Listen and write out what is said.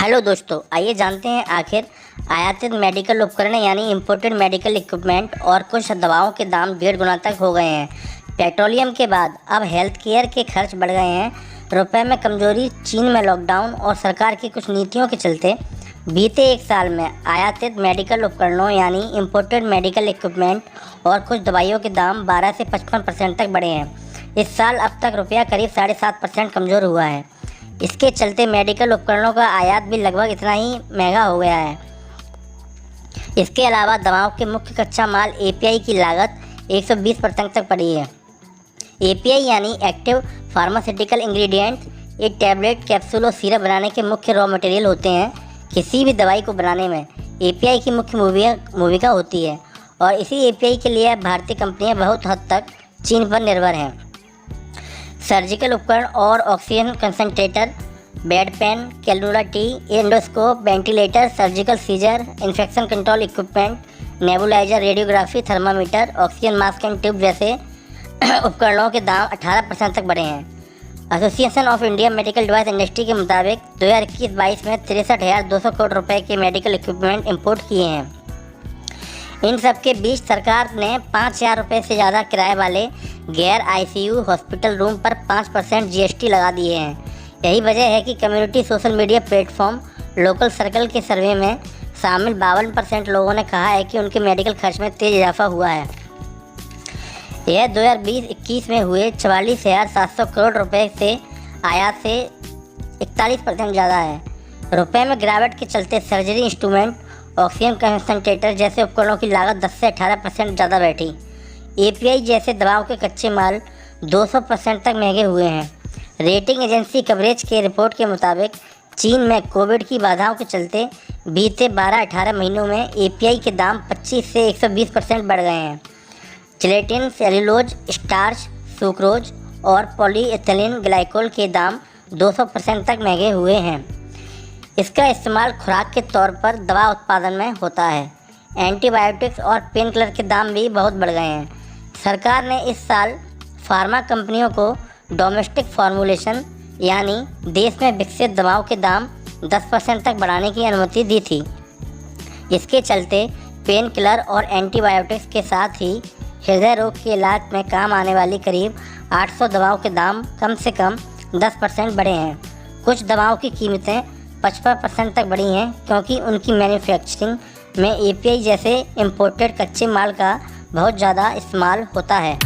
Hello दोस्तों, आइए जानते हैं आखिर आयातित मेडिकल उपकरण यानी इम्पोर्टेड मेडिकल इक्विपमेंट और कुछ दवाओं के दाम 1.5 गुना तक हो गए हैं। पेट्रोलियम के बाद अब हेल्थ केयर के खर्च बढ़ गए हैं। रुपए में कमजोरी, चीन में लॉकडाउन और सरकार की कुछ नीतियों के चलते बीते एक साल में आयातित मेडिकल उपकरणों यानी इम्पोर्टेड मेडिकल इक्विपमेंट और कुछ दवाइयों के दाम 12 से 55% तक बढ़े हैं। इस साल अब तक रुपया करीब 7.5% कमज़ोर हुआ है। इसके चलते मेडिकल उपकरणों का आयात भी लगभग इतना ही महंगा हो गया है। इसके अलावा दवाओं के मुख्य कच्चा माल एपीआई की लागत 120% तक बढ़ी है। एपीआई यानी एक्टिव फार्मास्यूटिकल इंग्रेडिएंट, ये टैबलेट, कैप्सूल और सिरप बनाने के मुख्य रॉ मटेरियल होते हैं। किसी भी दवाई को बनाने में एपीआई की मुख्य भूमिका होती है और इसी एपीआई के लिए भारतीय कंपनियां बहुत हद तक चीन पर निर्भर हैं। सर्जिकल उपकरण और ऑक्सीजन कंसंट्रेटर, बेड पेन, कैलुला टी, endoscope, ventilator, surgical scissor, infection control equipment, nebuliser, radiography, thermometer, oxygen mask and tube जैसे उपकरणों के दाम 18% तक बढ़े हैं। Association of India Medical Device Industry के मुताबिक 2021-22 में 63,200 करोड़ रुपए के मेडिकल इक्विपमेंट इंपोर्ट किए हैं। इन सब के बीच सरकार ने 5,000 रुपये से ज़्यादा किराए वाले गैर आईसीयू हॉस्पिटल रूम पर 5% जीएसटी लगा दिए हैं। यही वजह है कि community social media platform local circle के सर्वे में शामिल 52% लोगों ने कहा है कि उनके मेडिकल खर्च में तेज़ इजाफा हुआ है। यह 2020-21 में हुए 44,700 करोड़ रुपए से आयात से 41% ज़्यादा है। रुपए में गिरावट के चलते सर्जरी इंस्ट्रूमेंट, ऑक्सीजन कंसंट्रेटर जैसे उपकरणों की लागत 10 से 18% ज़्यादा बैठी। एपीआई जैसे दवाओं के कच्चे माल 200% तक महंगे हुए हैं। रेटिंग एजेंसी कवरेज के रिपोर्ट के मुताबिक चीन में कोविड की बाधाओं के चलते बीते 12-18 महीनों में एपीआई के दाम 25 से 120% बढ़ गए हैं। जिलेटिन, सेल्यूलोज, स्टार्च, सुक्रोज और पॉलीएथिलीन ग्लाइकोल के दाम 200% तक महंगे हुए हैं। इसका इस्तेमाल खुराक के तौर पर दवा उत्पादन में होता है। एंटीबायोटिक्स और पेन किलर के दाम भी बहुत बढ़ गए हैं। सरकार ने इस साल फार्मा कंपनियों को डोमेस्टिक फार्मूलेशन यानी देश में विकसित दवाओं के दाम 10% तक बढ़ाने की अनुमति दी थी। इसके चलते पेन किलर और एंटीबायोटिक्स के साथ ही हृदय रोग के इलाज में काम आने वाली करीब 800 दवाओं के दाम कम से कम 10% बढ़े हैं। कुछ दवाओं की कीमतें 55% तक बढ़ी हैं क्योंकि उनकी मैन्युफैक्चरिंग में एपीआई जैसे इम्पोर्टेड कच्चे माल का बहुत ज़्यादा इस्तेमाल होता है।